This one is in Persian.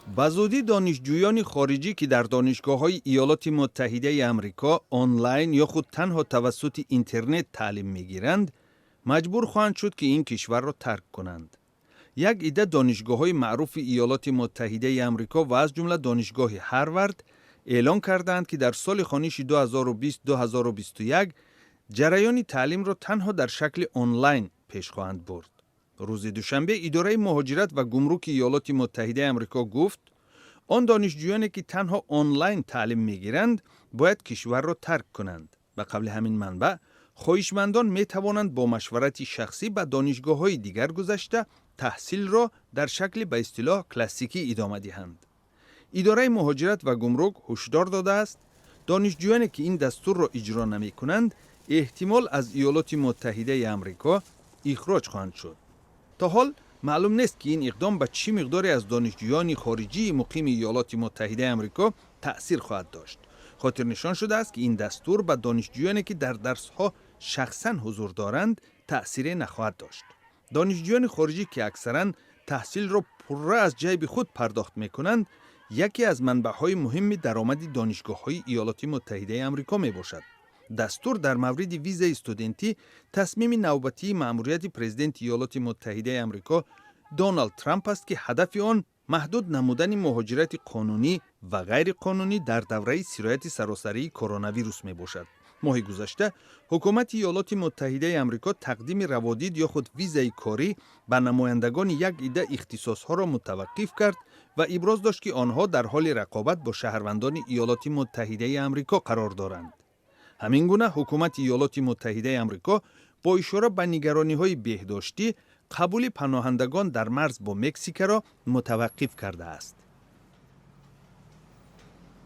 بزودی دانشجویان خارجی که در دانشگاه‌های ایالات متحده آمریکا آنلاین یا خود تنها توسط اینترنت تعلیم می‌گیرند، مجبور خواهند شد که این کشور را ترک کنند. یک عده دانشگاه‌های معروف ایالات متحده آمریکا و از جمله دانشگاه هاروارد اعلان کردند که در سال خانشی 2020-2021 جریان تعلیم را تنها در شکل آنلاین پیش خواهند برد. روز دوشنبه اداره مهاجرت و گمرک ایالات متحده آمریکا گفت آن دانشجویانی که تنها آنلاین تعلیم می‌گیرند باید کشور را ترک کنند. به قبل همین منبع خواهشمندان می توانند با مشورت شخصی به دانشگاه‌های دیگر گذشته تحصیل را در شکل به اصطلاح کلاسیکی ادامه دهند. اداره مهاجرت و گمرک هشدار داده است دانشجویانی که این دستور را اجرا نمی کنند احتمال از ایالات متحده آمریکا اخراج خواهند شد. تا حال معلوم نیست که این اقدام به چه مقداری از دانشجویان خارجی مقیم ایالات متحده آمریکا تأثیر خواهد داشت. خاطر نشان شده است که این دستور به دانشجویانی که در درس‌ها شخصاً حضور دارند تأثیر نخواهد داشت. دانشجویان خارجی که اکثراً تحصیل را پره از جیب خود پرداخت می‌کنند، یکی از منبع‌های مهم درآمد دانشگاه‌های ایالات متحده آمریکا میباشد. دستور در مورد ویزای استودنتی تصمیم نوبتی مأموریت پرزیدنت ایالات متحده آمریکا دونالد ترامپ است که هدف آن محدود نمودن مهاجرت قانونی و غیر قانونی در دوره سرایت سراسری کرونا ویروس می باشد. ماه گذشته حکومت ایالات متحده آمریکا تقدیم روادید یا خود ویزای کاری به نمایندگان یک عده اختصاص‌ها را متوقف کرد و ابراز داشت که آنها در حال رقابت با شهروندان ایالات متحده آمریکا قرار دارند. همین گونه حکومت ایالات متحده آمریکا با اشاره به نگرانی‌های بهداشتی قبول پناهندگان در مرز با مکزیک را متوقف کرده است.